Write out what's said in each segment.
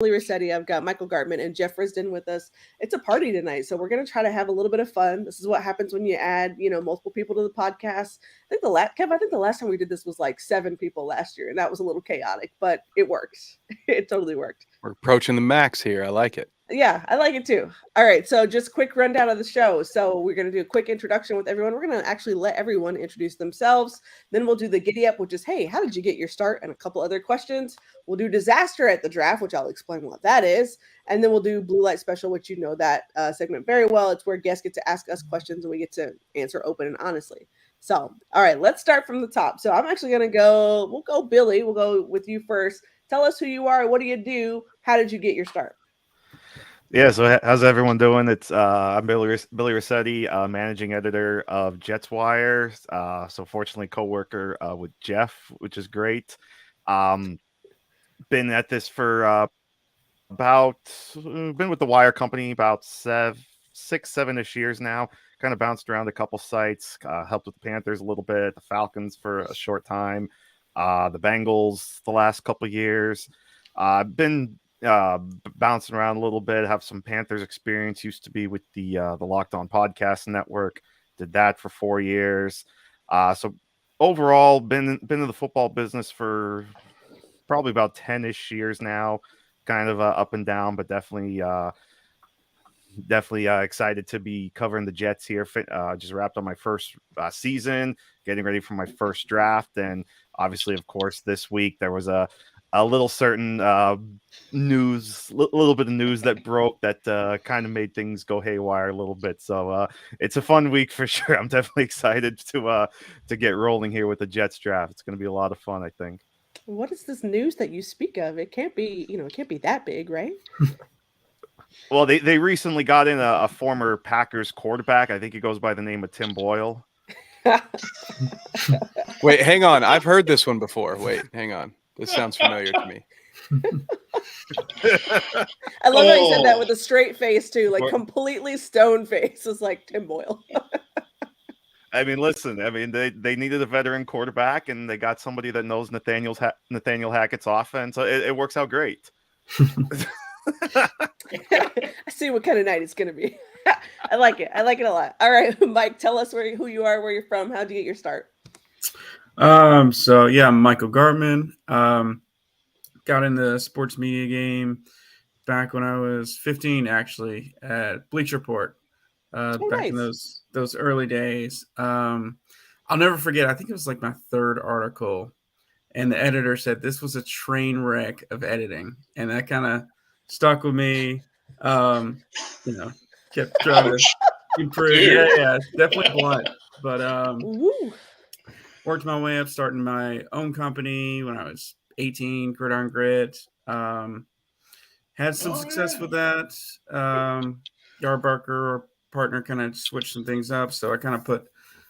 Ricette. I've got Michael Gartman and Jeff Risdon with us. It's a party tonight, so we're going to try to have a little bit of fun. This is what happens when you add, multiple people to the podcast. I think the last time we did this was like 7 people last year, and that was a little chaotic, but it worked. It totally worked. We're approaching the max here. I like it. Yeah, I like it too. All right, so just quick rundown of the show. So we're going to do a quick introduction with everyone. We're going to actually let everyone introduce themselves. Then we'll do the giddy up, which is, hey, how did you get your start? And a couple other questions. We'll do disaster at the draft, which I'll explain what that is. And then we'll do blue light special, which you know that segment very well. It's where guests get to ask us questions and we get to answer open and honestly. So, all right, let's start from the top. So I'm actually going to we'll go Billy. We'll go with you first. Tell us who you are. What do you do? How did you get your start? Yeah, so how's everyone doing? I'm Billy Riscette, managing editor of Jets Wire. So fortunately, co-worker with Jeff, which is great. Been at this for been with the Wire company about 6-7-ish years now. Kind of bounced around a couple sites. Helped with the Panthers a little bit, the Falcons for a short time, the Bengals the last couple years. Been bouncing around a little bit, have some Panthers experience, used to be with the Locked On Podcast Network, did that for 4 years. So overall been in the football business for probably about 10-ish years now, kind of up and down, but definitely excited to be covering the Jets here. Just wrapped on my first season, getting ready for my first draft, and obviously, of course, this week there was a little certain little bit of news that broke that kind of made things go haywire a little bit. So it's a fun week for sure. I'm definitely excited to get rolling here with the Jets draft. It's going to be a lot of fun, I think. What is this news that you speak of? It can't be, it can't be that big, right? Well, they recently got in a former Packers quarterback. I think he goes by the name of Tim Boyle. Wait, hang on. I've heard this one before. Wait, hang on. This sounds familiar to me. I love how you said that with a straight face too, like completely stone face. It's like Tim Boyle. I mean, listen. I mean, they needed a veteran quarterback, and they got somebody that knows Nathaniel Hackett's offense. So it works out great. I see what kind of night it's going to be. I like it. I like it a lot. All right, Mike, tell us who you are, where you're from, how'd you get your start? So yeah, I'm Michael Gartman. Got in the sports media game back when I was 15, actually, at Bleacher Report. Back nice. in those early days. I'll never forget. I think it was like my 3rd article, and the editor said this was a train wreck of editing, and that kind of stuck with me. Kept trying to improve. Yeah, definitely blunt, but worked my way up, starting my own company when I was 18, Gridiron Grit. Had some success with that. Yardbarker, our partner, kind of switched some things up, so I kind of put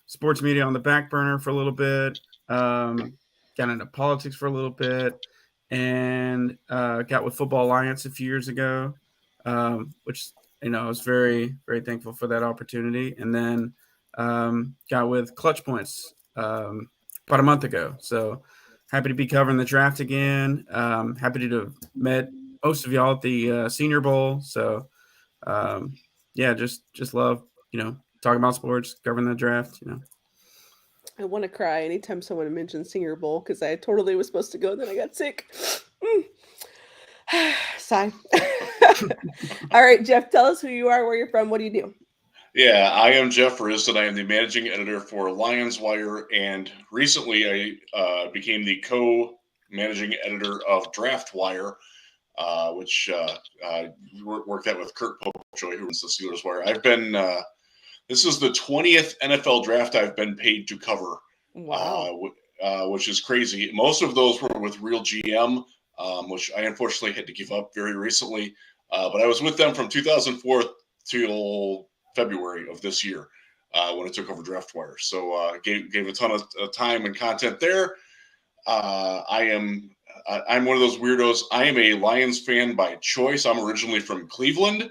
sports media on the back burner for a little bit. Got into politics for a little bit, and got with Football Alliance a few years ago, which I was very, very thankful for that opportunity. And then got with ClutchPoints about a month ago. So happy to be covering the draft again. Happy to have met most of y'all at the Senior Bowl. So yeah, just love, talking about sports, covering the draft, I want to cry anytime someone mentions Senior Bowl because I totally was supposed to go, then I got sick. Sigh. All right, Jeff, tell us who you are, where you're from, what do you do? Yeah, I am Jeff Risdon. I am the managing editor for Lions Wire, and recently I became the co-managing editor of Draft Wire, which worked out with Kurt Popejoy, who runs the Steelers Wire. I've been this is the 20th NFL draft I've been paid to cover. Wow. Which is crazy. Most of those were with Real GM, which I unfortunately had to give up very recently. But I was with them from 2004 till February of this year when I took over Draft Wire. So gave a ton of time and content there. I'm one of those weirdos. I am a Lions fan by choice. I'm originally from Cleveland.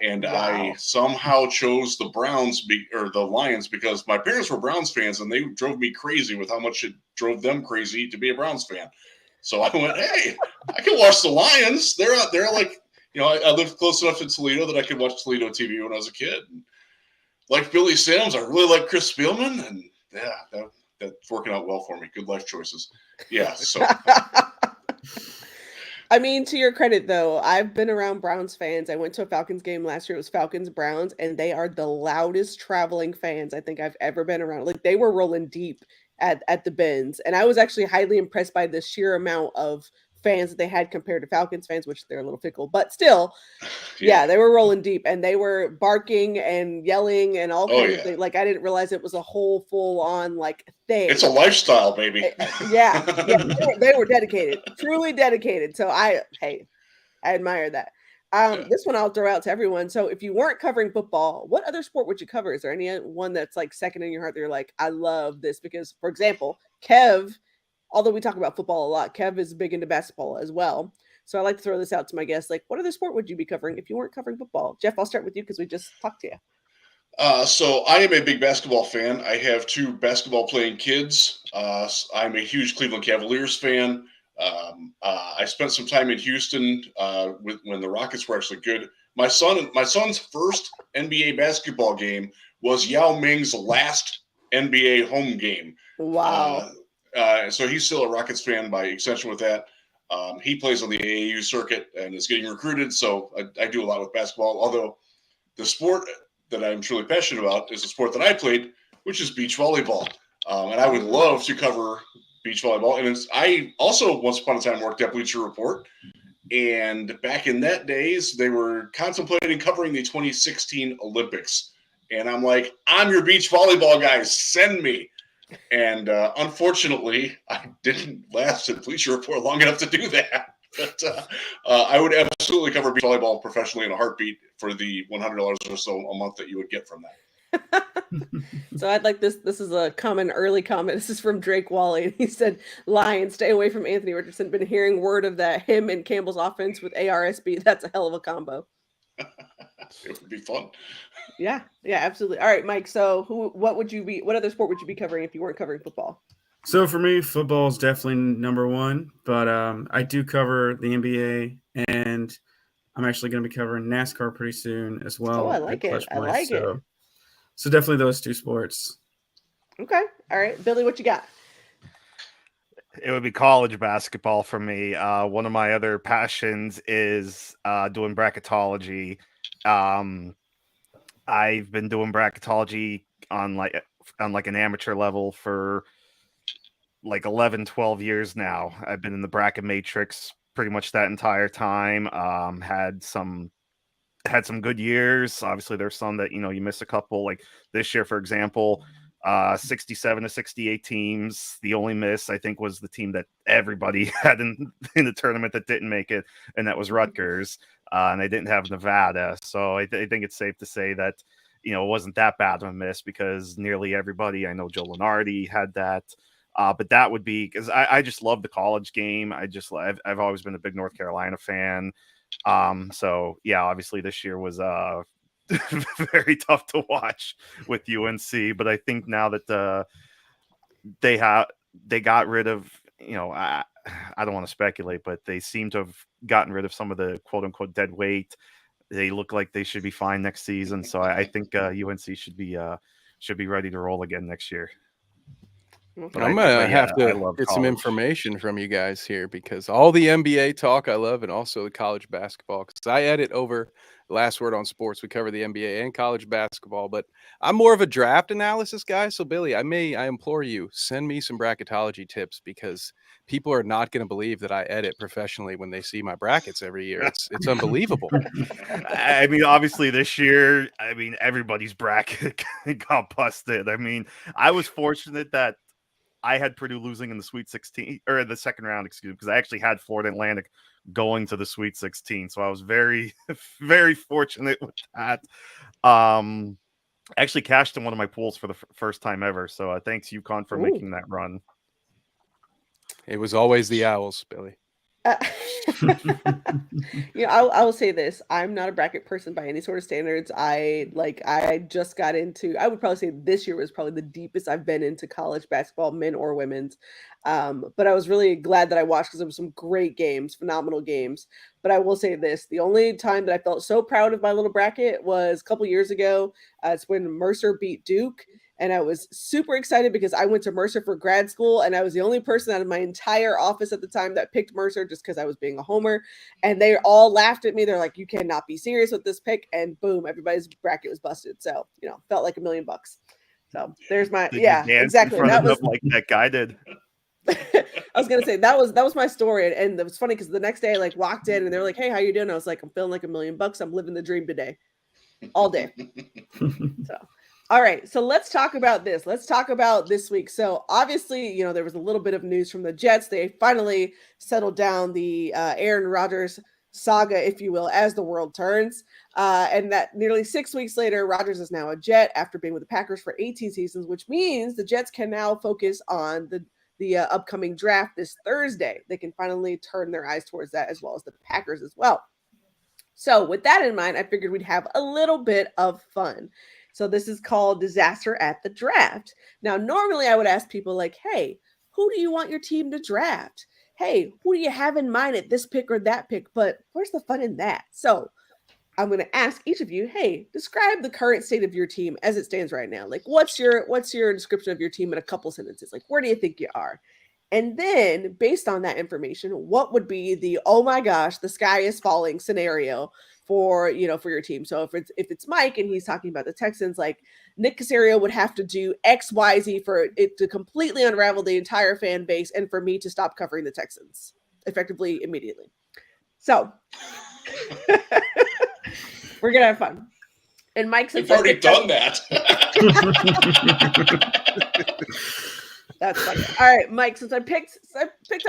And wow. I somehow chose the the Lions because my parents were Browns fans, and they drove me crazy with how much it drove them crazy to be a Browns fan. So I went, hey, I can watch the Lions. They're out there like, I lived close enough to Toledo that I could watch Toledo TV when I was a kid. And like Billy Sims, I really like Chris Spielman, and yeah, that's working out well for me. Good life choices. Yeah, so. I mean, to your credit, though, I've been around Browns fans. I went to a Falcons game last year. It was Falcons-Browns, and they are the loudest traveling fans I think I've ever been around. Like, they were rolling deep at the bins, and I was actually highly impressed by the sheer amount of fans that they had compared to Falcons fans, which they're a little fickle, but still, yeah, they were rolling deep, and they were barking and yelling and all kinds of things. Like, I didn't realize it was a whole full-on like thing. It's a lifestyle, baby. Yeah, they were dedicated, truly dedicated. So I admire that. This one I'll throw out to everyone. So if you weren't covering football, what other sport would you cover? Is there any one that's like second in your heart that you're like, I love this? Because, for example, Kev, although we talk about football a lot, Kev is big into basketball as well. So I like to throw this out to my guests. Like, what other sport would you be covering if you weren't covering football? Jeff, I'll start with you because we just talked to you. So I am a big basketball fan. I have 2 basketball playing kids. I'm a huge Cleveland Cavaliers fan. I spent some time in Houston when the Rockets were actually good. My son's first NBA basketball game was Yao Ming's last NBA home game. Wow. So he's still a Rockets fan by extension with that. He plays on the AAU circuit and is getting recruited. So I do a lot with basketball, although the sport that I'm truly passionate about is the sport that I played, which is beach volleyball. And I would love to cover beach volleyball. And I also, once upon a time, worked at Bleacher Report. And back in that days, they were contemplating covering the 2016 Olympics. And I'm like, I'm your beach volleyball guys. Send me. And unfortunately, I didn't last at Bleacher Report long enough to do that. But I would absolutely cover beach volleyball professionally in a heartbeat for the $100 or so a month that you would get from that. So I'd like this. This is a early comment. This is from Drake Wally. He said, Lions, stay away from Anthony Richardson. Been hearing word of that. Him and Campbell's offense with ARSB. That's a hell of a combo. It would be fun. Yeah, absolutely. All right, Mike. So what other sport would you be covering if you weren't covering football? So for me, football is definitely number one, but I do cover the NBA, and I'm actually going to be covering NASCAR pretty soon as well. Oh, I like it. I like it. So definitely those 2 sports. Okay. All right. Billy, what you got? It would be college basketball for me. One of my other passions is doing bracketology. I've been doing bracketology on an amateur level for like 11, 12 years now. I've been in the bracket matrix pretty much that entire time. Had some good years. Obviously, there's some that, you miss a couple. Like this year, for example, 67 to 68 teams. The only miss, I think, was the team that everybody had in the tournament that didn't make it, and that was Rutgers. And they didn't have Nevada. So I think it's safe to say that, it wasn't that bad of a miss because nearly everybody, I know Joe Lenardi had that. But that would be because I just love the college game. I've always been a big North Carolina fan. So yeah, obviously this year was very tough to watch with UNC, but I think now that they got rid of, I don't want to speculate, but they seem to have gotten rid of some of the quote unquote dead weight. They look like they should be fine next season. So I think UNC should be ready to roll again next year. But I'm gonna have to get some information from you guys here because all the NBA talk I love, and also the college basketball. Because I edit over Last Word on Sports. We cover the NBA and college basketball, but I'm more of a draft analysis guy. So Billy, I implore you, send me some bracketology tips because people are not going to believe that I edit professionally when they see my brackets every year. It's unbelievable. I mean, obviously this year, everybody's bracket got busted. I was fortunate that I had Purdue losing in the Sweet 16 or the second round, because I actually had Florida Atlantic going to the Sweet 16. So I was very, very fortunate with that. I actually cashed in one of my pools for the first time ever. So thanks, UConn, for making that run. It was always the Owls, Billy. I will say this. I'm not a bracket person by any sort of standards. I just got into, I would probably say this year was probably the deepest I've been into college basketball, men or women's. But I was really glad that I watched because there were some great games, phenomenal games. But I will say this, the only time that I felt so proud of my little bracket was a couple years ago. It's when Mercer beat Duke. And I was super excited because I went to Mercer for grad school, and I was the only person out of my entire office at the time that picked Mercer just because I was being a homer. And they all laughed at me. They're like, "You cannot be serious with this pick." And boom, everybody's bracket was busted. So, felt like $1 million. So there's my, exactly. That was like that guy did. I was gonna say that was my story, and it was funny because the next day I walked in and they were like, "Hey, how you doing?" I was like, "I'm feeling like $1 million. I'm living the dream today, all day." So. All right, so let's talk about this. Let's talk about this week. So obviously, there was a little bit of news from the Jets. They finally settled down the Aaron Rodgers saga, if you will, as the world turns. And that nearly 6 weeks later, Rodgers is now a Jet after being with the Packers for 18 seasons, which means the Jets can now focus on the upcoming draft this Thursday. They can finally turn their eyes towards that, as well as the Packers as well. So with that in mind, I figured we'd have a little bit of fun. So this is called Disaster at the Draft. Now, normally I would ask people like, hey, who do you want your team to draft? Hey, who do you have in mind at this pick or that pick? But where's the fun in that? So I'm going to ask each of you, hey, describe the current state of your team as it stands right now. Like, what's your description of your team in a couple sentences? Like, where do you think you are? And then based on that information, what would be the, oh my gosh, the sky is falling scenario for your team? So if it's Mike and he's talking about the Texans, like Nick Caserio would have to do XYZ for it to completely unravel the entire fan base and for me to stop covering the Texans effectively immediately. So we're gonna have fun. And Mike, since I've already done that. That's funny. All right, Mike, since I picked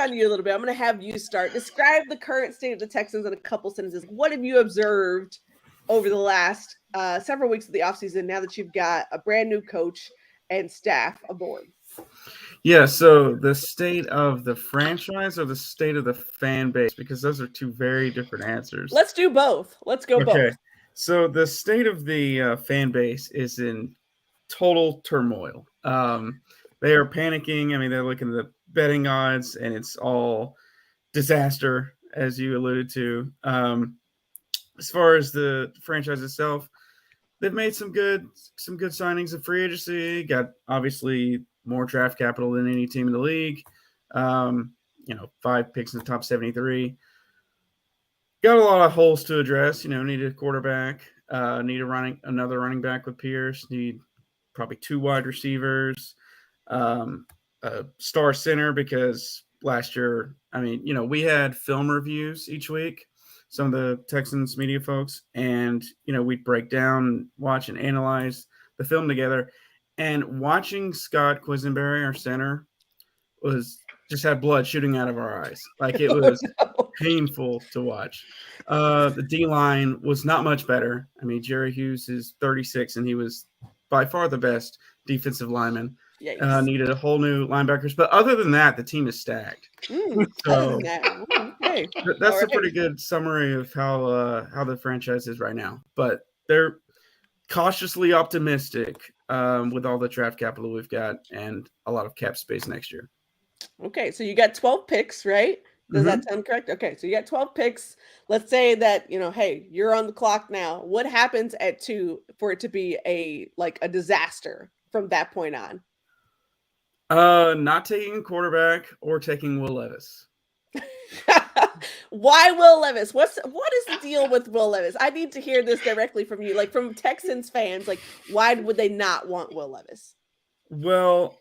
on you a little bit, I'm going to have you start. Describe the current state of the Texans in a couple sentences. What have you observed over the last several weeks of the offseason now that you've got a brand new coach and staff aboard? Yeah, so the state of the franchise or the state of the fan base, because those are two very different answers. Let's do both. Let's go both. So the state of the fan base is in total turmoil. They are panicking. I mean, they're looking at the betting odds, and it's all disaster, as you alluded to. As far as the franchise itself, they've made some good signings in free agency. Got obviously more draft capital than any team in the league. 5 picks in the top 73. Got a lot of holes to address. Need a quarterback. Need another running back with Pierce. Need probably 2 wide receivers. A star center, because last year, we had film reviews each week, some of the Texans media folks, and we'd break down, watch, and analyze the film together. And watching Scott Quisenberry, our center, just had blood shooting out of our eyes. Like, it was painful to watch. The D-line was not much better. Jerry Hughes is 36, and he was by far the best defensive lineman. Needed a whole new linebackers, but other than that, the team is stacked. So okay. That's a pretty good summary of how the franchise is right now. But they're cautiously optimistic with all the draft capital we've got and a lot of cap space next year. Okay, so you got 12 picks, right? Does that sound correct? Okay, so you got 12 picks. Let's say that, hey, you're on the clock now. What happens at 2 for it to be a disaster from that point on? Not taking a quarterback or taking Will Levis. Why Will Levis? What is the deal with Will Levis? I need to hear this directly from you, like from Texans fans. Like, why would they not want Will Levis? Well,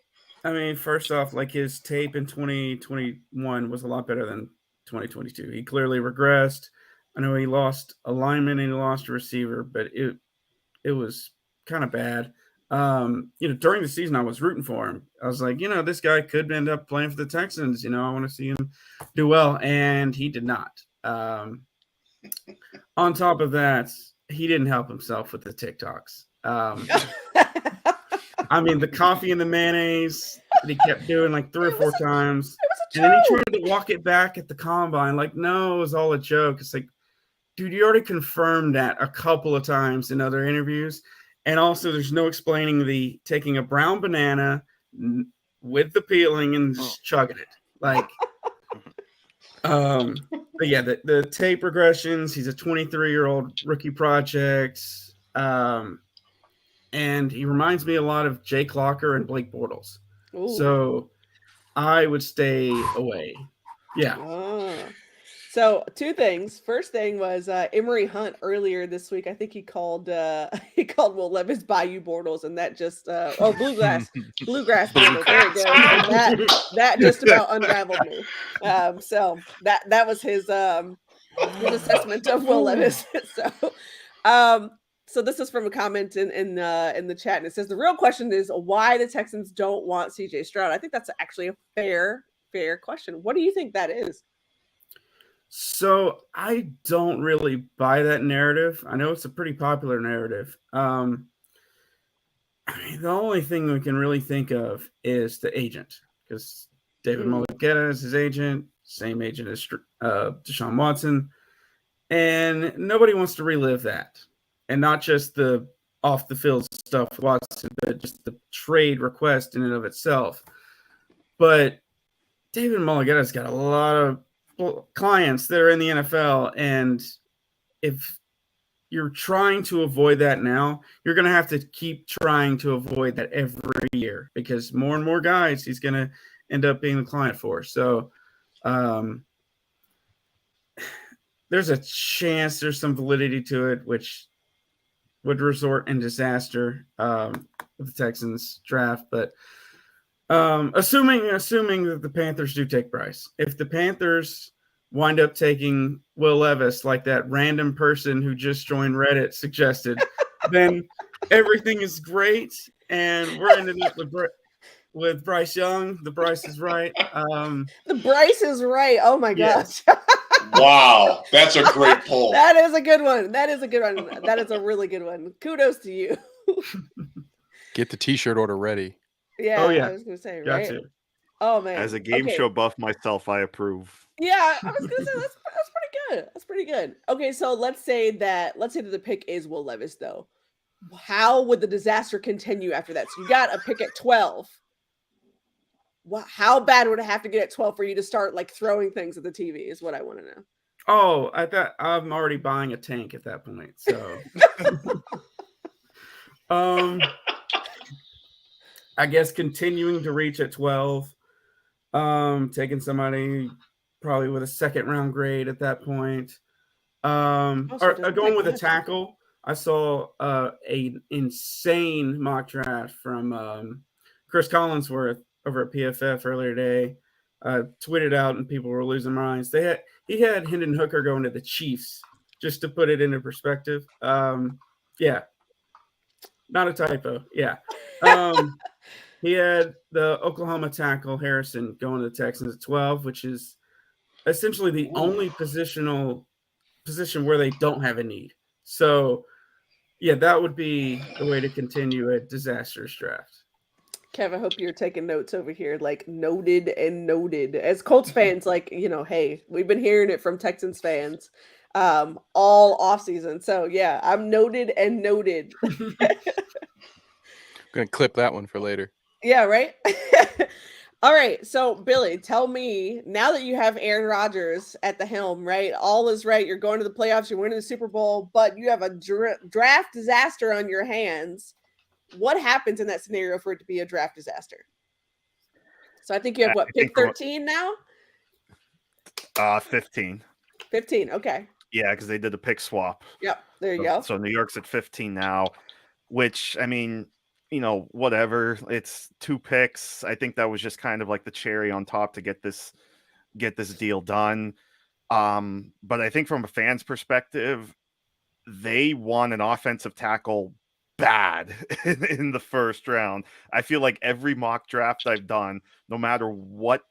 first off, his tape in 2021 was a lot better than 2022. He clearly regressed. I know he lost a lineman and he lost a receiver, but it was kind of bad. During the season, I was rooting for him. I was like, this guy could end up playing for the Texans. I want to see him do well, and he did not. On top of that, he didn't help himself with the TikToks. The coffee and the mayonnaise that he kept doing 3 or 4 times. And then he tried to walk it back at the combine. No, it was all a joke. It's like, dude, you already confirmed that a couple of times in other interviews. And also, there's no explaining the taking a brown banana with the peeling and just chugging it. Like, but yeah, the tape regressions. He's a 23-year-old rookie project. And he reminds me a lot of Jake Locker and Blake Bortles. Ooh. So I would stay away. Yeah. So 2 things. First thing was Emory Hunt earlier this week. I think he called Will Levis Bayou Bortles, and that just bluegrass Bortles. There it goes. That just about unraveled me. So that was his assessment of Will Levis. So this is from a comment in the chat, and it says the real question is why the Texans don't want CJ Stroud. I think that's actually a fair question. What do you think that is? So I don't really buy that narrative. I know it's a pretty popular narrative. I mean, the only thing we can really think of is the agent, because David Mulugheta is his agent, same agent as Deshaun Watson, and nobody wants to relive that. And not just the off the field stuff with Watson, but just the trade request in and of itself. But David Mulugheta's got a lot of clients that are in the NFL, and if you're trying to avoid that now, you're going to have to keep trying to avoid that every year, because more and more guys he's going to end up being the client for. So there's a chance there's some validity to it, which would resort in disaster with the Texans draft. But assuming that the Panthers do take Bryce, if the Panthers wind up taking Will Levis, like that random person who just joined Reddit suggested, then everything is great, and we're ending up with Bryce Young. The Bryce is right. The Bryce is right. Oh my gosh. Wow, that's a great poll. That is a good one. That is a really good one. Kudos to you. Get the t-shirt order ready. Yeah. Oh, yeah. I was gonna say, right? Gotcha. Oh man. As a game show buff myself, I approve. Yeah, I was gonna say that's pretty good. That's pretty good. Okay, so let's say that the pick is Will Levis, though. How would the disaster continue after that? So you got a pick at 12. How bad would it have to get at 12 for you to start like throwing things at the TV is what I want to know. Oh, I thought I'm already buying a tank at that point. So I guess continuing to reach at 12, taking somebody probably with a second round grade at that point. Or going with a tackle. I saw an insane mock draft from Chris Collinsworth over at PFF earlier today. Tweeted out and people were losing minds. He had Hendon Hooker going to the Chiefs, just to put it into perspective. Yeah, not a typo. Yeah. He had the Oklahoma tackle Harrison going to the Texans at 12, which is essentially the only position where they don't have a need. So, yeah, that would be the way to continue a disastrous draft. Kev, I hope you're taking notes over here, like noted and noted. As Colts fans, like, hey, we've been hearing it from Texans fans all offseason. So, yeah, I'm noted and noted. I'm going to clip that one for later. Yeah, right? All right. So, Billy, tell me, now that you have Aaron Rodgers at the helm, right? All is right. You're going to the playoffs. You're winning the Super Bowl, but you have a draft disaster on your hands. What happens in that scenario for it to be a draft disaster? So I think you have pick 13 now? 15. 15, okay. Yeah, because they did the pick swap. Yep, there you go. So New York's at 15 now, which, I mean, whatever. It's 2 picks. I think that was just kind of like the cherry on top to get this deal done. But I think from a fan's perspective, they want an offensive tackle bad in the first round. I feel like every mock draft I've done, no matter what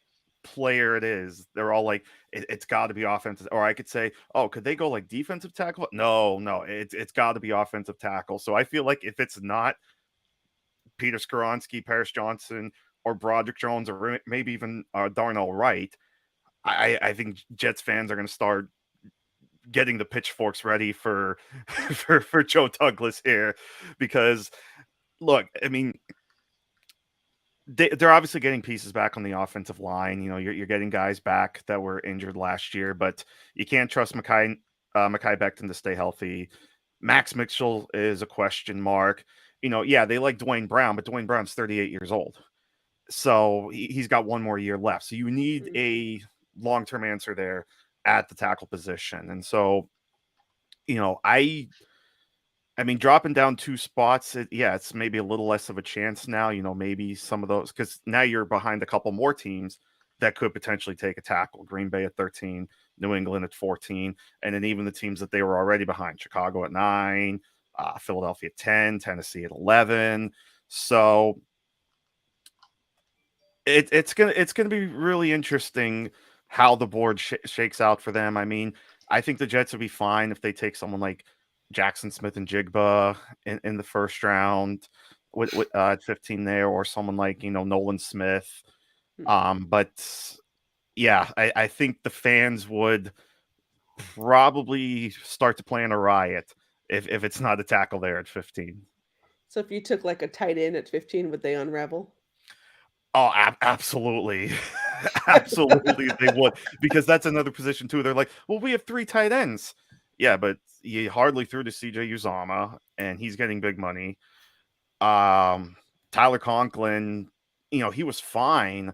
player it is, they're all like, it's got to be offensive. Or I could say, oh, could they go like defensive tackle? No, it's got to be offensive tackle. So I feel like if it's not Peter Skoronski, Paris Johnson, or Broderick Jones, or maybe even Darnell Wright, I think Jets fans are going to start getting the pitchforks ready for for Joe Douglas here, because look, I mean, they're obviously getting pieces back on the offensive line. You know, you're getting guys back that were injured last year, but you can't trust Mekhi Becton to stay healthy. Max Mitchell is a question mark. You know, yeah, they like Dwayne Brown, but Dwayne Brown's 38 years old. So he's got one more year left. So you need a long-term answer there at the tackle position. And so, you know, I mean, dropping down 2 spots, it's maybe a little less of a chance now. You know, maybe some of those, because now you're behind a couple more teams that could potentially take a tackle. Green Bay at 13, New England at 14, and then even the teams that they were already behind, Chicago at 9, Philadelphia at 10, Tennessee at 11. So it's gonna be really interesting how the board shakes out for them. I mean, I think the Jets would be fine if they take someone like Jackson Smith and Jigba in the first round with at 15 there, or someone like, you know, Nolan Smith. But yeah, I think the fans would probably start to plan a riot if it's not a tackle there at 15. So if you took like a tight end at 15, would they unravel? Oh, absolutely. Absolutely they would, because that's another position too. They're like, well, we have 3 tight ends. Yeah, but you hardly threw to CJ Uzomah, and he's getting big money. Tyler Conklin, you know, he was fine,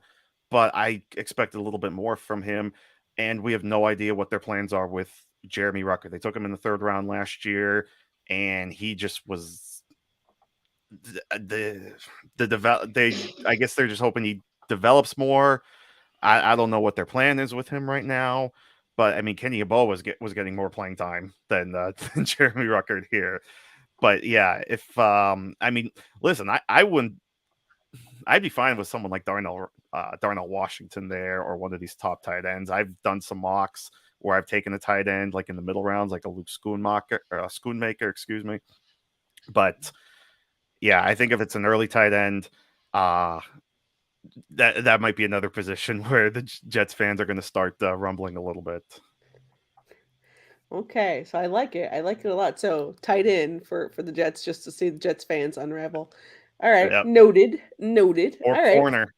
but I expected a little bit more from him, and we have no idea what their plans are with Jeremy Ruckert. They took him in the 3rd round last year, and he just was I guess they're just hoping he develops more. I don't know what their plan is with him right now, but I mean, Kenny Yeboah was getting more playing time than Jeremy Ruckert here. But yeah, if I mean, listen, I'd be fine with someone like Darnell Washington there, or one of these top tight ends. I've done some mocks where I've taken a tight end like in the middle rounds, like a Luke Schoonmaker, excuse me. But yeah, I think if it's an early tight end, that might be another position where the Jets fans are going to start rumbling a little bit. Okay, so I like it. I like it a lot. So tight end for the Jets, just to see the Jets fans unravel. All right, Yep. Noted. Or All right.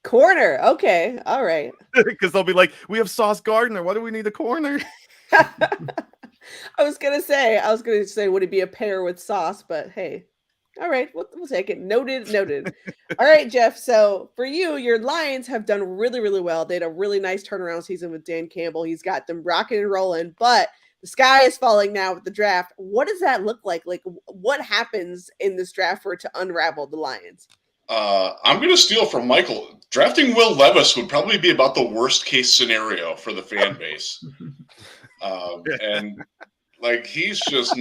Corner. Okay, all right. Because they'll be like, we have Sauce Gardner. Why do we need a corner? I was gonna say, would it be a pair with Sauce? But hey. All right, we'll take it. Noted. All right, Jeff. So for you, your Lions have done really, really well. They had a really nice turnaround season with Dan Campbell. He's got them rocking and rolling, but the sky is falling now with the draft. What does that look like? Like, what happens in this draft for it to unravel the Lions? I'm going to steal from Michael. Drafting Will Levis would probably be about the worst case scenario for the fan base. And like, he's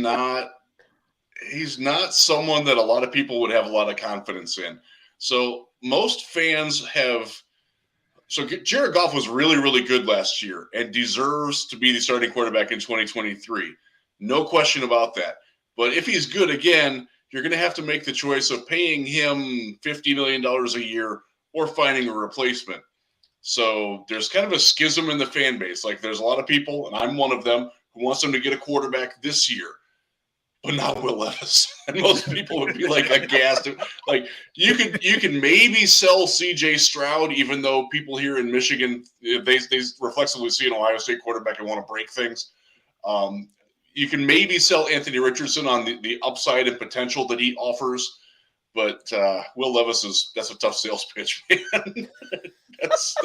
not someone that a lot of people would have a lot of confidence in. So most fans so Jared Goff was really, really good last year and deserves to be the starting quarterback in 2023. No question about that. But if he's good again, you're going to have to make the choice of paying him $50 million a year or finding a replacement. So there's kind of a schism in the fan base. Like, there's a lot of people, and I'm one of them, who wants them to get a quarterback this year, but not Will Levis. And most people would be like aghast. Like, you can maybe sell CJ Stroud, even though people here in Michigan, they reflexively see an Ohio State quarterback and want to break things. You can maybe sell Anthony Richardson on the upside and potential that he offers, but Will Levis that's a tough sales pitch, man. that's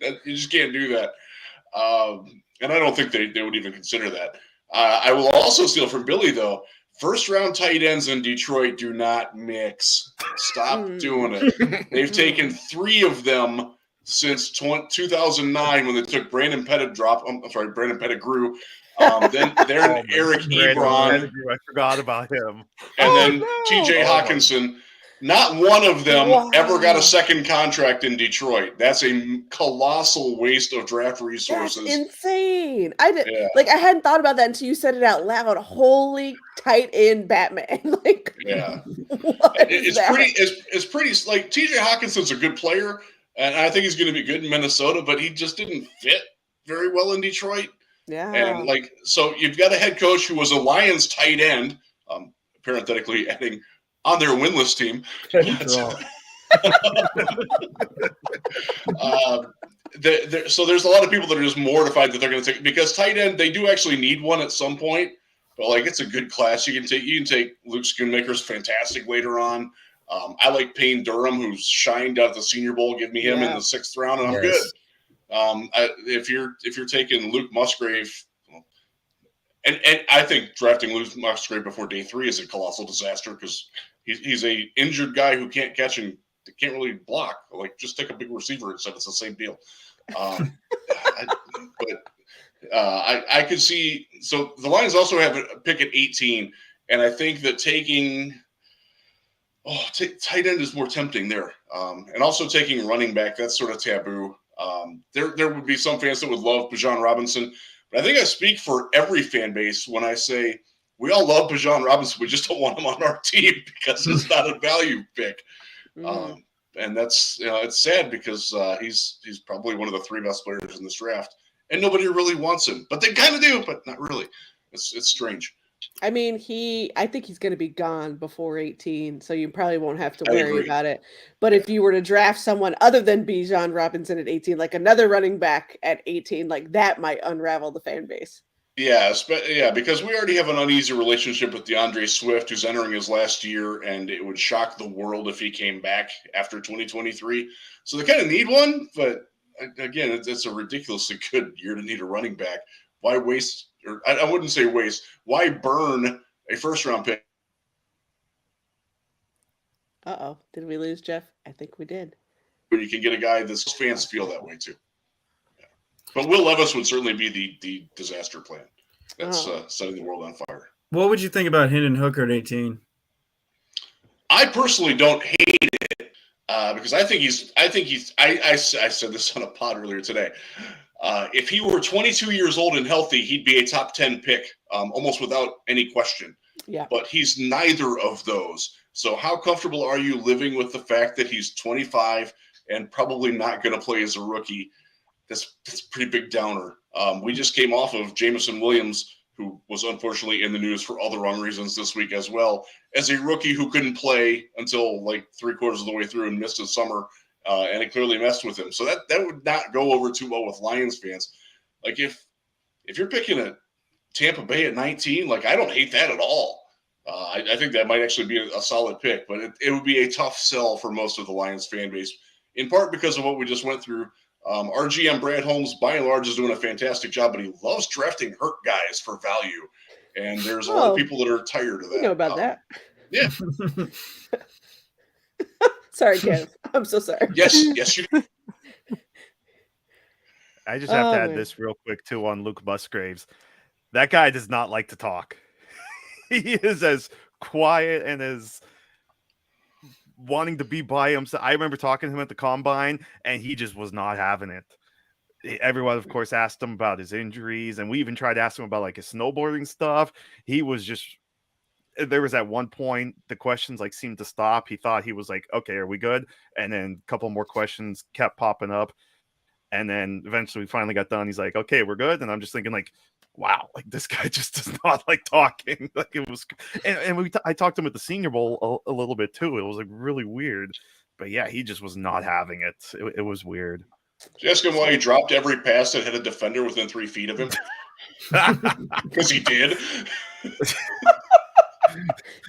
you just can't do that. And I don't think they would even consider that. I will also steal from Billy, though. First round tight ends in Detroit do not mix. Stop doing it. They've taken 3 of them since 2009 when they took Brandon Pettigrew. Then Eric Ebron. I forgot about him. And then TJ Hawkinson. Not one of them ever got a second contract in Detroit. That's a colossal waste of draft resources. That's insane. I hadn't thought about that until you said it out loud. Holy tight end Batman. Like, yeah. It's pretty like TJ Hawkinson's a good player, and I think he's going to be good in Minnesota, but he just didn't fit very well in Detroit. Yeah. And so you've got a head coach who was a Lions tight end, parenthetically adding on their winless team. So there's a lot of people that are just mortified that they're going to take, because tight end, they do actually need one at some point, but it's a good class. You can take Luke Schoonmaker's fantastic later on. I like Payne Durham, who's shined out at the Senior Bowl. Give me him in the 6th round, and I'm good. If you're taking Luke Musgrave, and I think drafting Luke Musgrave before day 3 is a colossal disaster, because he's a injured guy who can't catch and can't really block. Just take a big receiver and said it's the same deal. I could see. So the Lions also have a pick at 18, and I think that taking tight end is more tempting there, and also taking running back, that's sort of taboo. There would be some fans that would love Bijan Robinson, but I think I speak for every fan base when I say we all love Bijan Robinson. We just don't want him on our team because it's not a value pick. And that's it's sad, because he's probably one of the 3 best players in this draft, and nobody really wants him, but they kind of do, but not really. It's strange. I mean, I think he's going to be gone before 18, so you probably won't have to worry about it. But if you were to draft someone other than Bijan Robinson at 18, like another running back at 18, that might unravel the fan base. Yeah, because we already have an uneasy relationship with DeAndre Swift, who's entering his last year, and it would shock the world if he came back after 2023. So they kind of need one, but again, it's a ridiculously good year to need a running back. Why waste? Or I wouldn't say waste. Why burn a 1st-round pick? Uh-oh. Did we lose Jeff? I think we did. When you can get a guy that fans feel that way too. Yeah. But Will Levis would certainly be the disaster plan. That's setting the world on fire. What would you think about Hendon Hooker at 18? I personally don't hate it, because I said this on a pod earlier today. If he were 22 years old and healthy, he'd be a top 10 pick, almost without any question. Yeah. But he's neither of those. So how comfortable are you living with the fact that he's 25 and probably not going to play as a rookie? That's a pretty big downer. We just came off of Jameson Williams, who was unfortunately in the news for all the wrong reasons this week as well, as a rookie who couldn't play until 3/4 of the way through and missed his summer. And it clearly messed with him. So that would not go over too well with Lions fans. If you're picking a Tampa Bay at 19, I don't hate that at all. I think that might actually be a solid pick, but it would be a tough sell for most of the Lions fan base, in part because of what we just went through. Our GM, Brad Holmes, by and large, is doing a fantastic job, but he loves drafting hurt guys for value. And there's a lot of people that are tired of that. You know about that. Yeah. Sorry, Kev. I'm so sorry. Yes, you do. I just have to add this real quick, too, on Luke Musgraves. That guy does not like to talk. He is as quiet and as wanting to be by himself. I remember talking to him at the Combine, and he just was not having it. Everyone, of course, asked him about his injuries, and we even tried to ask him about his snowboarding stuff. He was just... There was at one point the questions seemed to stop. He thought he was okay, are we good? And then a couple more questions kept popping up. And then eventually we finally got done. He's like, okay, we're good. And I'm just thinking wow, this guy just does not like talking. It was, and I talked to him at the Senior Bowl a little bit too. It was really weird, but yeah, he just was not having it. It was weird. Did you ask him why he dropped every pass that had a defender within 3 feet of him? Because he did.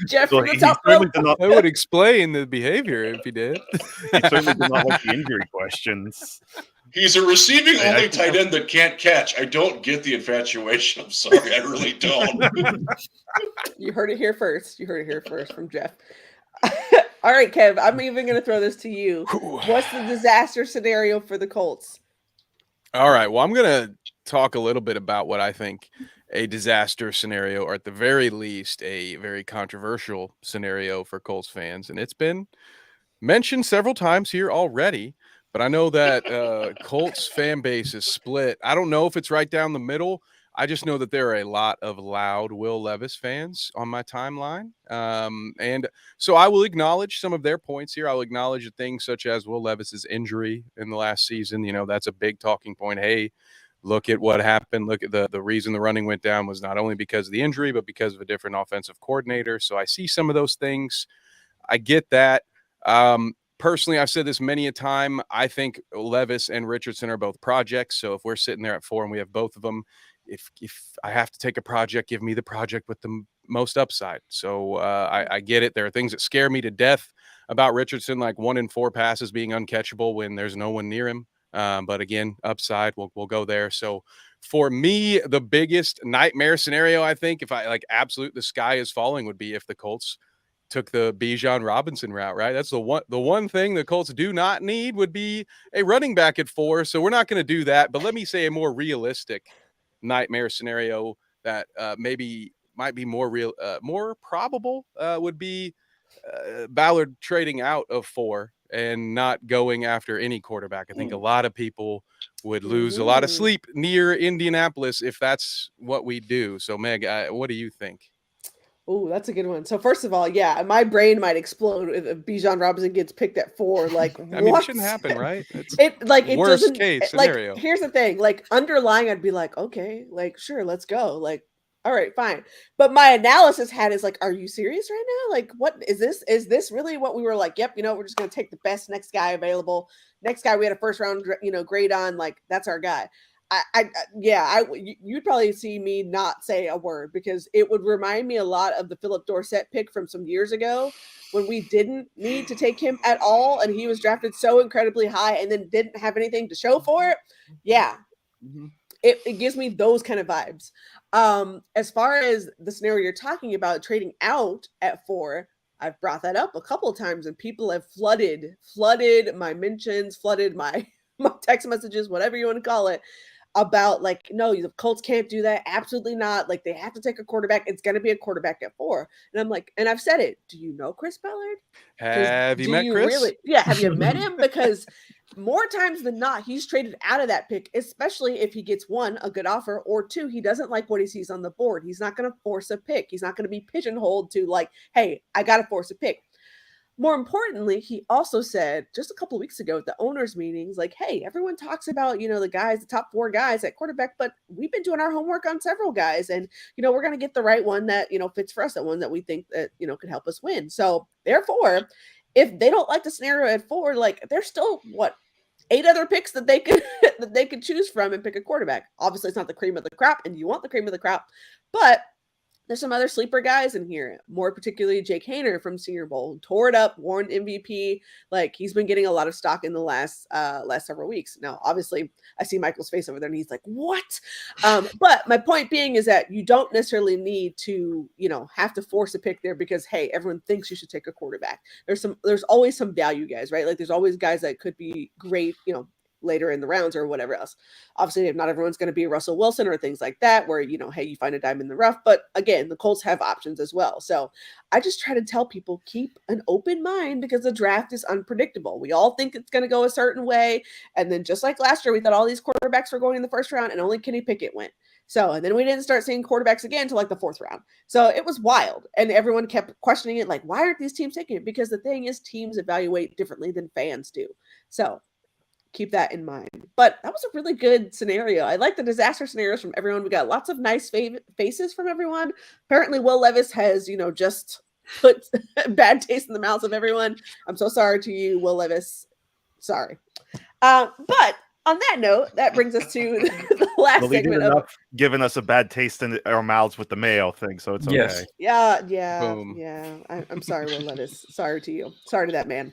Jeff, so that would explain the behavior if he did. He certainly did not like the injury questions. He's a receiving only tight end that can't catch. I don't get the infatuation. I'm sorry, I really don't. You heard it here first. You heard it here first from Jeff. All right, Kev, I'm even going to throw this to you. What's the disaster scenario for the Colts? All right, well, I'm going to talk a little bit about what I think a disaster scenario, or at the very least, a very controversial scenario for Colts fans. And it's been mentioned several times here already, but I know that Colts fan base is split. I don't know if it's right down the middle. I just know that there are a lot of loud Will Levis fans on my timeline. And so I will acknowledge some of their points here. I'll acknowledge things such as Will Levis's injury in the last season. That's a big talking point. Hey, look at what happened. Look at the reason the running went down was not only because of the injury, but because of a different offensive coordinator. So I see some of those things. I get that. Personally, I've said this many a time. I think Levis and Richardson are both projects. So if we're sitting there at 4 and we have both of them, if I have to take a project, give me the project with the most upside. So I get it. There are things that scare me to death about Richardson, like 1 in 4 passes being uncatchable when there's no one near him. But again, upside, we'll go there. So for me, the biggest nightmare scenario, I think, if I the sky is falling, would be if the Colts took the Bijan Robinson route, right? That's the one thing the Colts do not need would be a running back at 4. So we're not going to do that. But let me say a more realistic nightmare scenario that maybe might be more probable would be Ballard trading out of 4 and not going after any quarterback. I think a lot of people would lose a lot of sleep near Indianapolis if that's what we do. So Meg, what do you think? Oh, that's a good one. So first of all, yeah, my brain might explode if Bijan Robinson gets picked at 4. Like, I mean, it shouldn't happen, right? It worst doesn't, case scenario. Like, here's the thing. Like, underlying, I'd be like, okay, like, sure, let's go. Like, all right, fine. But my analysis is like, are you serious right now? Like, what is this? Is this really what we were like? Yep, we're just gonna take the best next guy available. Next guy we had a first round, grade on. Like, that's our guy. You'd probably see me not say a word because it would remind me a lot of the Philip Dorsett pick from some years ago when we didn't need to take him at all and he was drafted so incredibly high and then didn't have anything to show for it. Yeah. Mm-hmm. It gives me those kind of vibes. As far as the scenario you're talking about, trading out at 4, I've brought that up a couple of times and people have flooded my mentions, flooded my text messages, whatever you want to call it, about like, no, the Colts can't do that. Absolutely not. Like, they have to take a quarterback. It's going to be a quarterback at 4. And I'm like, and I've said it. Do you know Chris Ballard? Have you met Chris? Really? Yeah. Have you met him? Because more times than not, he's traded out of that pick, especially if he gets 1, a good offer, or 2, he doesn't like what he sees on the board. He's not going to force a pick. He's not going to be pigeonholed to like, hey, I got to force a pick. More importantly, he also said just a couple of weeks ago at the owners' meetings, like, hey, everyone talks about, the top 4 guys at quarterback, but we've been doing our homework on several guys. And, we're going to get the right one that, fits for us, that one that we think that, could help us win. So therefore, if they don't like the scenario at 4, like, there's still 8 other picks that they could choose from and pick a quarterback. Obviously, it's not the cream of the crop, and you want the cream of the crop, but there's some other sleeper guys in here, more particularly Jake Haener from Senior Bowl, tore it up, won MVP. Like, he's been getting a lot of stock in the last several weeks. Now, obviously, I see Michael's face over there, and he's like, "What?" But my point being is that you don't necessarily need to, have to force a pick there because, hey, everyone thinks you should take a quarterback. There's always some value guys, right? Like, there's always guys that could be great, later in the rounds or whatever else. Obviously, not everyone's going to be Russell Wilson or things like that where, hey, you find a dime in the rough. But again, the Colts have options as well. So I just try to tell people, keep an open mind because the draft is unpredictable. We all think it's going to go a certain way. And then just like last year, we thought all these quarterbacks were going in the first round and only Kenny Pickett went. So, and then we didn't start seeing quarterbacks again until like the 4th round. So it was wild. And everyone kept questioning it. Like, why aren't these teams taking it? Because the thing is, teams evaluate differently than fans do. So keep that in mind. But that was a really good scenario. I like the disaster scenarios from everyone. We got lots of nice faces from everyone. Apparently, Will Levis has, just put bad taste in the mouths of everyone. I'm so sorry to you, Will Levis. Sorry. But on that note, that brings us to the last segment of giving us a bad taste in our mouths with the mayo thing. So it's okay. Yes. Yeah. Boom. Yeah. I'm sorry, Will Levis. Sorry to you. Sorry to that man.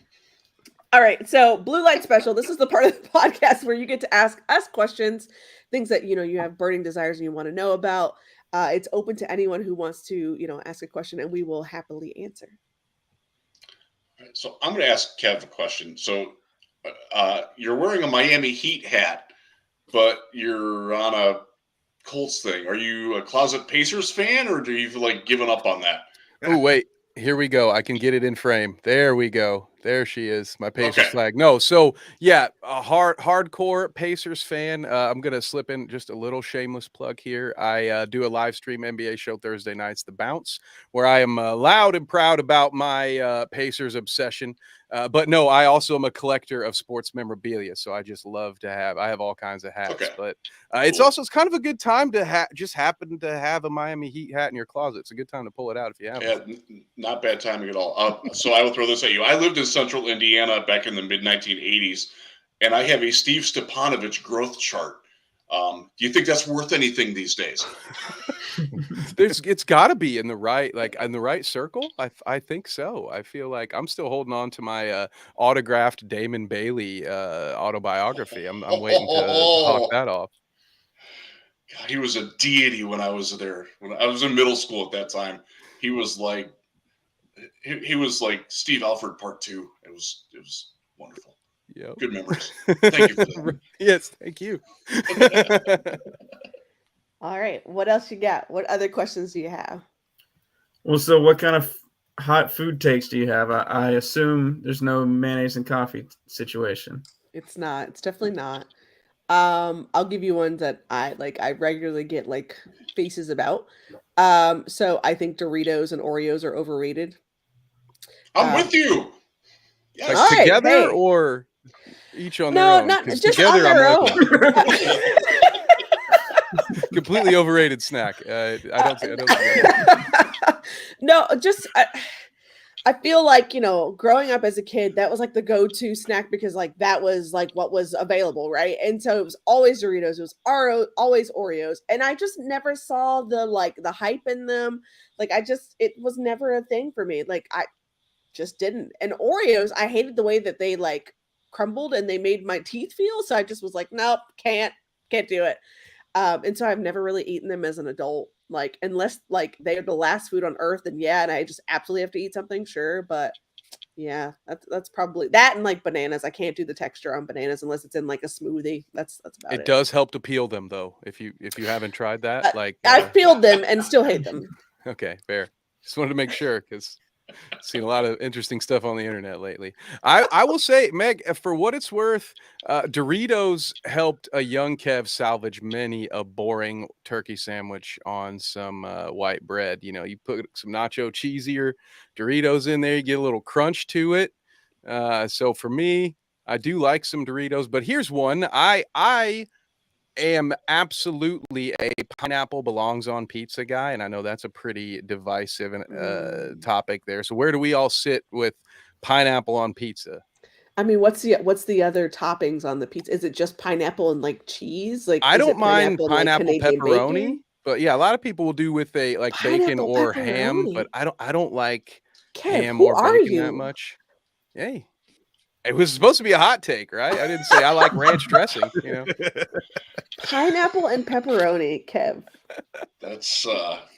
All right, so Blue Light Special. This is the part of the podcast where you get to ask us questions, things that you have burning desires and you want to know about. It's open to anyone who wants to ask a question, and we will happily answer. So I'm going to ask Kev a question. So you're wearing a Miami Heat hat, but you're on a Colts thing. Are you a closet Pacers fan, or do you feel like giving up on that? Oh, wait. Here we go. I can get it in frame. There we go. There she is, my Pacers flag. No, so yeah, a hardcore Pacers fan. I'm gonna slip in just a little shameless plug here. I do a live stream NBA show Thursday nights, The Bounce, where I am loud and proud about my Pacers obsession. But no, I also am a collector of sports memorabilia, so I just love to have. I have all kinds of hats, but it's kind of a good time to just happen to have a Miami Heat hat in your closet. It's a good time to pull it out if you have it. Yeah, not bad timing at all. So I will throw this at you. I lived in Central Indiana back in the mid 1980s, and I have a Steve Stepanovich growth chart. Do you think that's worth anything these days? It's got to be in the right circle. I think so. I feel like I'm still holding on to my autographed Damon Bailey autobiography. I'm waiting to hawk that off. God, he was a deity when I was there. When I was in middle school at that time, he was like Steve Alford Part 2. It was wonderful. Yeah, good memories. Thank you for that. Yes, thank you. All right, what else you got? What other questions do you have? Well, so what kind of hot food takes do you have? I assume there's no mayonnaise and coffee situation. It's not. It's definitely not. I'll give you one that I regularly get like faces about. So I think Doritos and Oreos are overrated. I'm with you. Yes. Like together or each on their own? No, not just together, on their own. Completely overrated snack. I don't think No, just I feel like, growing up as a kid, that was like the go-to snack because like that was like what was available, right? And so it was always Doritos, it was always Oreos, and I just never saw the hype in them. It was never a thing for me. Like I just didn't. And Oreos, I hated the way that they like crumbled and they made my teeth feel. So I just was like, nope, can't do it. And so I've never really eaten them as an adult, like unless like they are the last food on earth, and and I just absolutely have to eat something, sure. But yeah, that's probably that. And like bananas, I can't do the texture on bananas unless it's in like a smoothie. That's about it. It does help to peel them though. If you haven't tried that, I've peeled them and still hate them. Okay, fair. Just wanted to make sure because seen a lot of interesting stuff on the internet lately. I will say, Meg, for what it's worth, Doritos helped a young Kev salvage many a boring turkey sandwich on some white bread. You put some nacho cheesier Doritos in there, you get a little crunch to it. So for me, I do like some Doritos, but here's one. I am absolutely a pineapple belongs on pizza guy, and I know that's a pretty divisive topic there. So where do we all sit with pineapple on pizza? I mean, what's the other toppings on the pizza? Is it just pineapple and like cheese? Like I don't mind pineapple like pepperoni, bacon? But yeah, a lot of people will do with a like bacon or ham, but I don't like ham or bacon that much. Hey. It was supposed to be a hot take, right? I didn't say I like ranch dressing, Pineapple and pepperoni, Kev. That's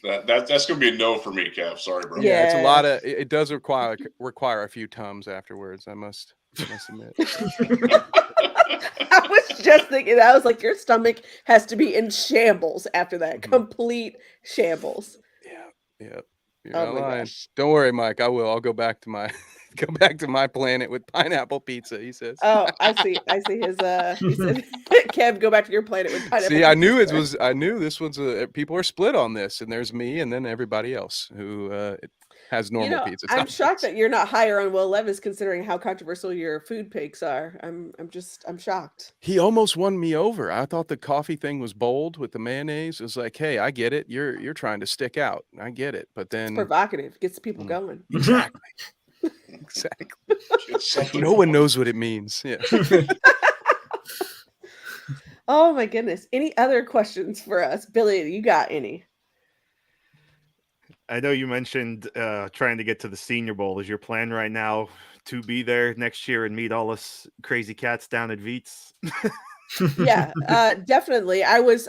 that's gonna be a no for me, Kev. Sorry, bro. Yeah, it's a lot of. It does require a few Tums afterwards. I must admit. I was just thinking that. I was like, your stomach has to be in shambles after that. Complete shambles. Yeah. You're not lying. Don't worry, Mike. I will. I'll go back to my planet with pineapple pizza, he says. Oh, I see his he said, Kev, go back to your planet with pineapple See, pizza. I knew this one's people are split on this, and there's me and then everybody else who has normal pizza. I'm shocked that you're not higher on Will Levis considering how controversial your food picks are. I'm shocked. He almost won me over. I thought the coffee thing was bold with the mayonnaise. It was like, hey, I get it. You're trying to stick out. I get it. But then it's provocative. It gets people going. Exactly. Exactly. No one knows what it means. Yeah. Oh my goodness. Any other questions for us? Billy, you got any? I know you mentioned trying to get to the Senior Bowl. Is your plan right now to be there next year and meet all us crazy cats down at Veets? Yeah, definitely. I was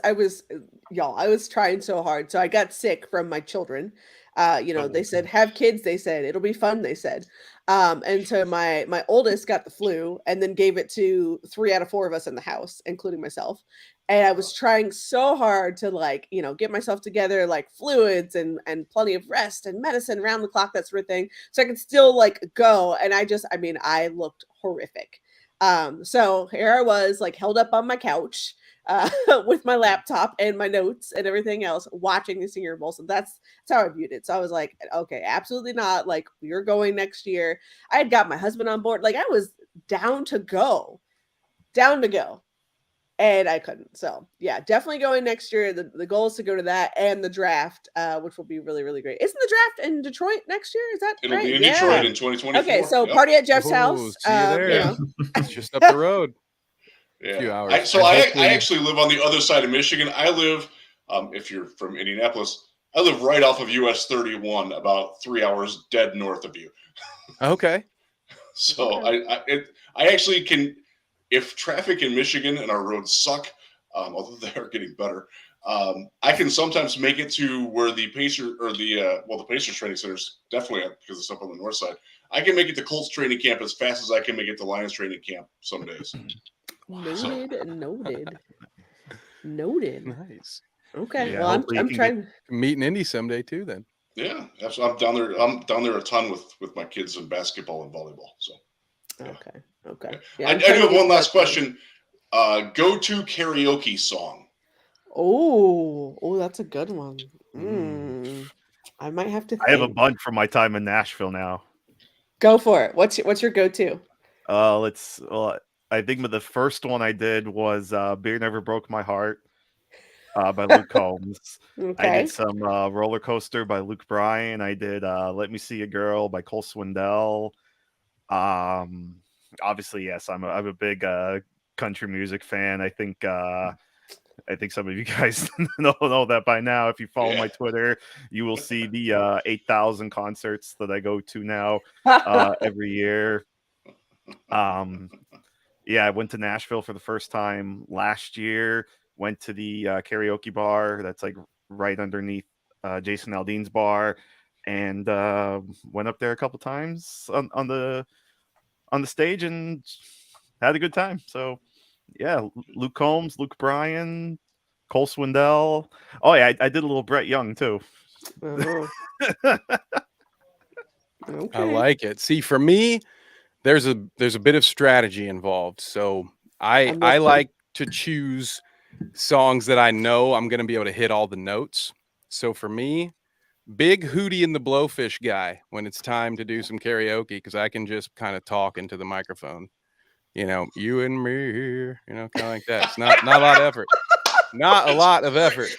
trying so hard. So I got sick from my children. They said have kids. They said it'll be fun. They said, and so my oldest got the flu, and then gave it to 3 out of 4 of us in the house, including myself. And I was trying so hard to get myself together, like fluids and plenty of rest and medicine around the clock, that sort of thing, so I could still go. And I looked horrific. So here I was, held up on my couch with my laptop and my notes and everything else, watching the Senior Bowl. So that's how I viewed it. So I was like, okay, absolutely not. We're going next year. I had got my husband on board. I was down to go. And I couldn't. So yeah, definitely going next year. The goal is to go to that and the draft, which will be really, really great. Isn't the draft in Detroit next year? Is that It'll right? be in Detroit in 2024. Okay, so party at Jeff's house. See you there. It's just up the road. Yeah. A few hours. I actually live on the other side of Michigan. I live, if you're from Indianapolis, I live right off of US 31, about 3 hours dead north of you. Okay. So I actually can, if traffic in Michigan and our roads suck, although they are getting better, I can sometimes make it to where the Pacers training center is definitely because it's up on the north side. I can make it to Colts training camp as fast as I can make it to Lions training camp some days. Noted. Nice. Okay. Yeah, well, I'm trying to meet in Indy someday too. Then. Yeah, absolutely. I'm down there a ton with my kids in basketball and volleyball. So. Yeah. Okay. Yeah, I do have one last question. Go-to karaoke song. Oh, that's a good one. I might have to think. I have a bunch from my time in Nashville now. Go for it. What's your go-to? I think the first one I did was Beer Never Broke My Heart by Luke Combs. Okay. I did some Roller Coaster by Luke Bryan. I did Let Me See a Girl by Cole Swindell. Obviously, yes, I'm a big country music fan. I think some of you guys know that by now. If you follow my Twitter, you will see the 8,000 concerts that I go to now every year. I went to Nashville for the first time last year. Went to the karaoke bar that's right underneath Jason Aldean's bar, and went up there a couple times on the stage and had a good time. So yeah, Luke Combs, Luke Bryan, Cole Swindell. Oh yeah, I did a little Brett Young too. Okay. I like it. See, for me, there's a bit of strategy involved. So I like to choose songs that I know I'm going to be able to hit all the notes. So for me, big Hootie and the Blowfish guy when it's time to do some karaoke, because I can just kind of talk into the microphone. You and me, kind of like that. It's not a lot of effort. Not a lot of effort.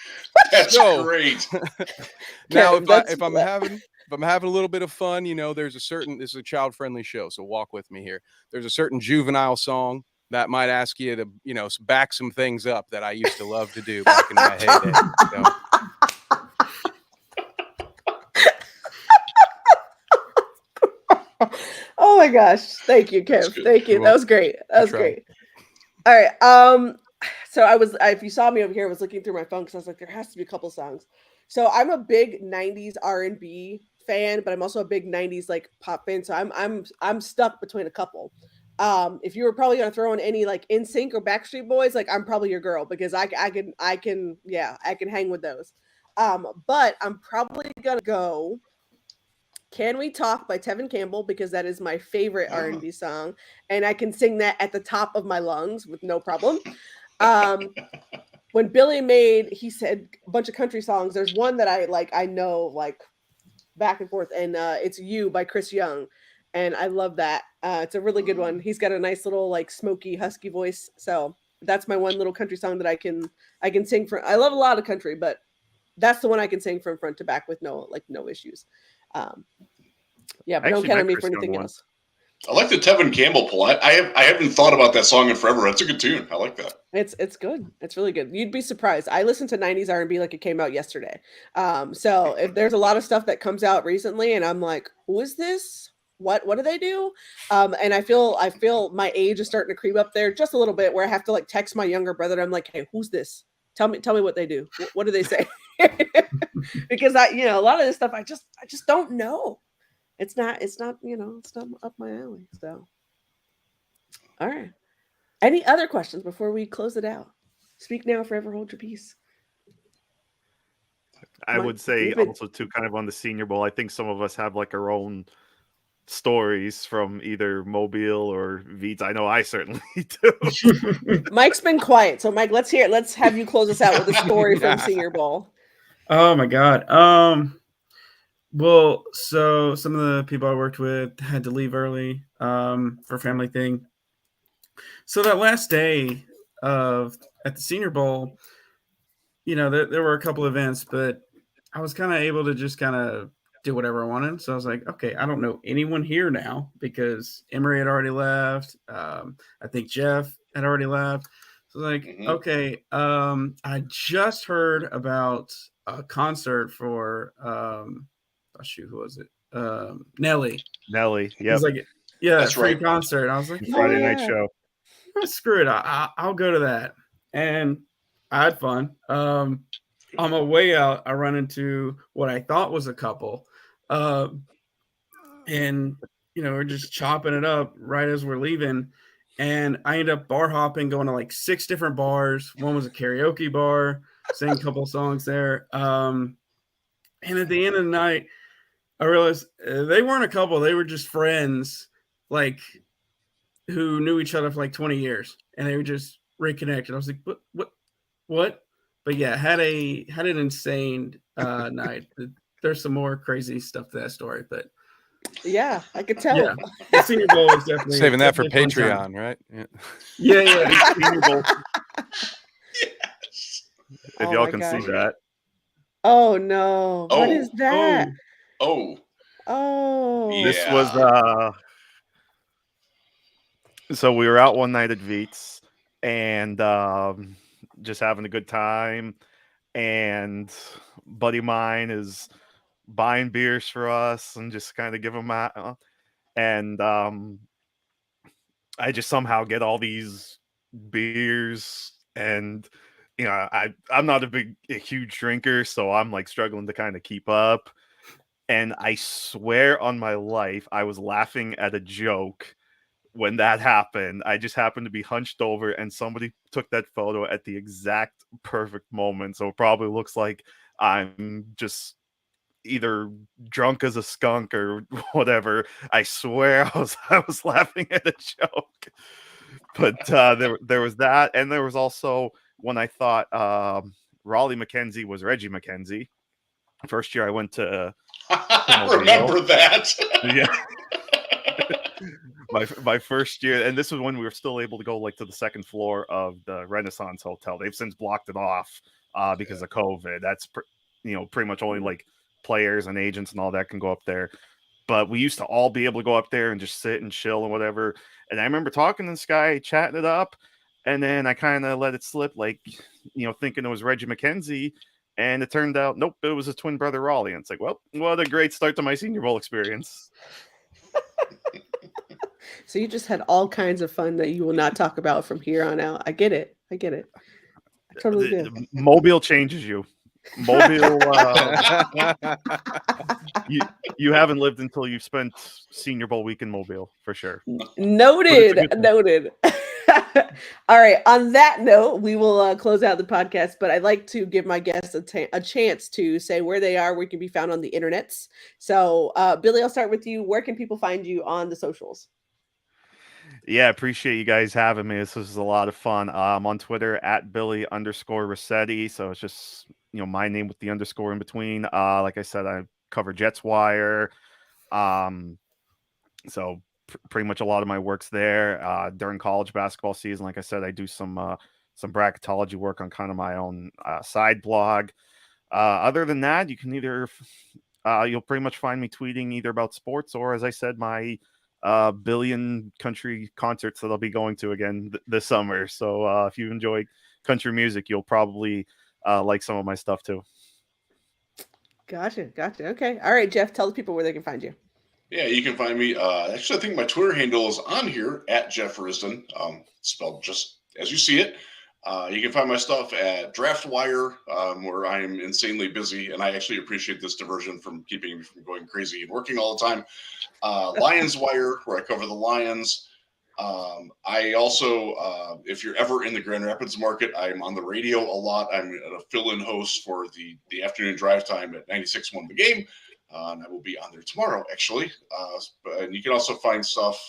That's great. Now, if I'm having a little bit of fun, this is a child-friendly show, so walk with me here. There's a certain juvenile song that might ask you to, back some things up that I used to love to do back in my heyday. So. Oh my gosh. Thank you, Kev. Thank you. That was great. All right. So if you saw me over here, I was looking through my phone because I was like, there has to be a couple songs. So I'm a big 90s R&B fan, but I'm also a big 90s pop fan. So I'm stuck between a couple. If you were probably gonna throw in any NSYNC or Backstreet Boys, I'm probably your girl, because I can hang with those. But I'm probably gonna go Can We Talk by Tevin Campbell, because that is my favorite R&B song, and I can sing that at the top of my lungs with no problem. When Billy he said a bunch of country songs. There's one that I know back and forth, and it's You by Chris Young, and I love that. It's a really good one. He's got a nice little smoky husky voice, so that's my one little country song that I can sing from. I love a lot of country, but that's the one I can sing from front to back with no issues. But don't count on me for anything else. I like the Tevin Campbell pull. I haven't thought about that song in forever. That's a good tune. I like that. It's good. It's really good. You'd be surprised. I listened to 90s R&B like it came out yesterday. So if there's a lot of stuff that comes out recently, and I'm like, who is this? What do they do? And I feel my age is starting to creep up there just a little bit, where I have to text my younger brother. And I'm like, hey, who's this? Tell me what they do. What do they say? because a lot of this stuff I just don't know. It's not up my alley. So, all right. Any other questions before we close it out? Speak now, forever hold your peace. I would say also too, kind of on the Senior Bowl, I think some of us have like our own stories from either Mobile or Veets. I know I certainly do. Mike's been quiet, so Mike, let's hear it. Let's have you close us out with a story from Senior Bowl. Oh my God. Well, so some of the people I worked with had to leave early for a family thing. So that last day at the Senior Bowl, there were a couple events, but I was kind of able to just kind of do whatever I wanted. So I was like, okay, I don't know anyone here now because Emery had already left. I think Jeff had already left. So I was like, okay, I just heard about a concert for who was it? Nelly. Yeah. He was like, yeah, that's free right. concert. And I was like, Friday night show. Screw it. I'll go to that. And I had fun. On my way out, I run into what I thought was a couple. And, we're just chopping it up right as we're leaving. And I end up bar hopping, going to like 6 different bars. One was a karaoke bar, sang a couple songs there. And at the end of the night, I realized they weren't a couple. They were just friends, like, who knew each other for like 20 years. And they were just reconnected. I was like, what? But yeah, had an insane night. There's some more crazy stuff to that story, but yeah, I could tell. Yeah, the Senior Bowl is definitely saving that for Patreon, right? Yeah. Senior Bowl. Yes. If y'all can see that. Oh no! What is that? Oh. Yeah. This was so we were out one night at Veets and just having a good time, and buddy of mine is buying beers for us and just kind of give them out, and I just somehow get all these beers, and I'm not a huge drinker, so I'm like struggling to kind of keep up, and I swear on my life I was laughing at a joke when that happened. I just happened to be hunched over, and somebody took that photo at the exact perfect moment. So it probably looks like I'm just either drunk as a skunk or whatever. I swear I was laughing at a joke. But there was that, and there was also when I thought Raleigh McKenzie was Reggie McKenzie. First year I went to I remember that. Yeah. my first year, and this was when we were still able to go like to the second floor of the Renaissance Hotel. They've since blocked it off because of COVID. That's pretty much only like players and agents and all that can go up there. But we used to all be able to go up there and just sit and chill and whatever. And I remember talking to this guy, chatting it up, and then I kind of let it slip, like thinking it was Reggie McKenzie. And it turned out, nope, it was his twin brother Raleigh. And it's like, well, what a great start to my Senior Bowl experience. So you just had all kinds of fun that you will not talk about from here on out. I get it. I totally do. Mobile changes you. Mobile, you haven't lived until you've spent Senior Bowl week in Mobile, for sure. Noted. All right. On that note, we will close out the podcast, but I'd like to give my guests a chance to say where they are, where you can be found on the internets. So, Billy, I'll start with you. Where can people find you on the socials? Yeah, appreciate you guys having me. This was a lot of fun. I'm on Twitter at Billy_Ricette. So it's just, my name with the underscore in between. Like I said, I cover Jets Wire. So pretty much a lot of my work's there. During college basketball season, like I said, I do some bracketology work on kind of my own side blog. Other than that, you can you'll pretty much find me tweeting either about sports or, as I said, my billion country concerts that I'll be going to again this summer. So if you enjoy country music, you'll probably like some of my stuff too. Gotcha. Okay. All right, Jeff, tell the people where they can find you. Yeah, you can find me. Actually, I think my Twitter handle is on here at Jeff Risdon, spelled just as you see it. You can find my stuff at DraftWire, where I am insanely busy, and I actually appreciate this diversion from keeping me from going crazy and working all the time. Lions Wire, where I cover the Lions. I also, if you're ever in the Grand Rapids market, I'm on the radio a lot. I'm a fill-in host for the afternoon drive time at 96.1 The Game, and I will be on there tomorrow, actually. And you can also find stuff.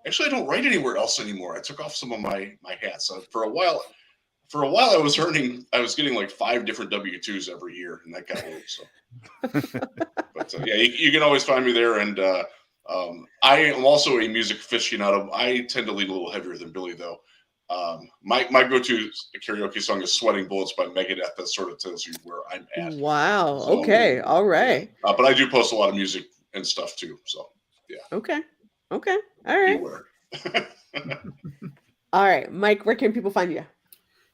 Actually, I don't write anywhere else anymore. I took off some of my hats. For a while, I was getting like 5 different W-2s every year, and that got old. So, but yeah, you can always find me there. And I am also a music aficionado. I tend to lean a little heavier than Billy, though. My go-to karaoke song is "Sweating Bullets" by Megadeth. That sort of tells you where I'm at. Wow. So, okay. All right. Yeah. But I do post a lot of music and stuff too. So yeah. Okay. All right. All right, Mike. Where can people find you?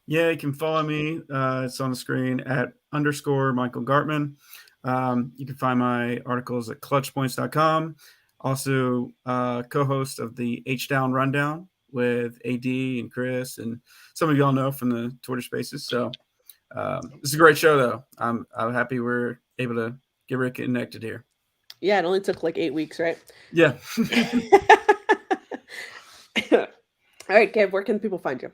Yeah, you can follow me. It's on the screen at _Michael Gartman. You can find my articles at ClutchPoints.com. Also, co-host of the H-Down Rundown with AD and Chris, and some of y'all know from the Twitter Spaces. So it's a great show, though. I'm happy we're able to get reconnected here. Yeah, it only took like 8 weeks, right? Yeah. All right, Kev, where can people find you?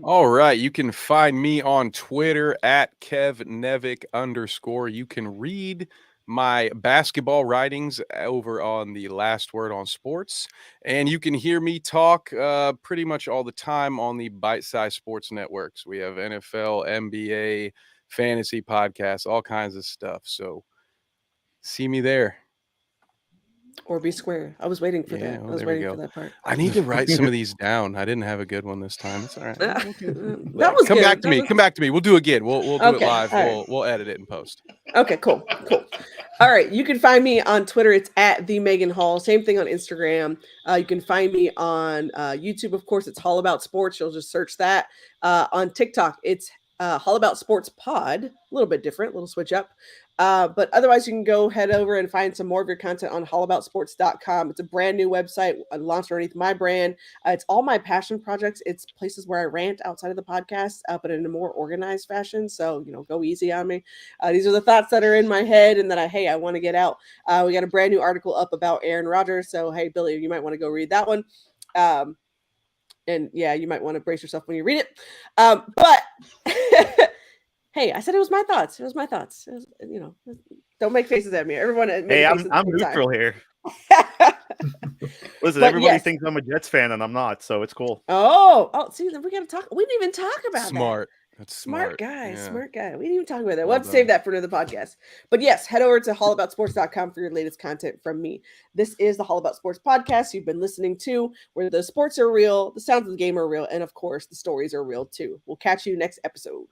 All right, you can find me on Twitter at KevNevick_. You can read my basketball writings over on the Last Word on Sports, and you can hear me talk pretty much all the time on the Bite Size Sports Networks. We have NFL, NBA, fantasy podcasts, all kinds of stuff. So see me there. Or be square. I was waiting for that. I was waiting for that part. I need to write some of these down. I didn't have a good one this time. It's all right. That was Come good. back to me. Come back to me. We'll do it again. We'll do it live. Right. We'll edit it and post. Okay, cool. All right. You can find me on Twitter. It's at the Megan Hall. Same thing on Instagram. You can find me on YouTube. Of course, it's Hall About Sports. You'll just search that. On TikTok, it's Hall About Sports Pod. A little bit different, little switch up. But otherwise, you can go head over and find some more of your content on hallaboutsports.com. It's a brand new website launched underneath my brand. It's all my passion projects. It's places where I rant outside of the podcast, but in a more organized fashion. So, go easy on me. These are the thoughts that are in my head and that I want to get out. We got a brand new article up about Aaron Rodgers. So, hey, Billy, you might want to go read that one. And yeah, you might want to brace yourself when you read it. But hey, I said it was my thoughts. It was my thoughts. Don't make faces at me. Everyone. Hey, I'm neutral here. Listen, everybody thinks I'm a Jets fan, and I'm not, so it's cool. Oh, see, we got to talk. We didn't even talk about that. That's smart guy. Yeah. Smart guy. We didn't even talk about that. We'll have to save that for another podcast. But yes, head over to hallaboutsports.com for your latest content from me. This is the Hall About Sports podcast you've been listening to, where the sports are real, the sounds of the game are real, and of course, the stories are real too. We'll catch you next episode.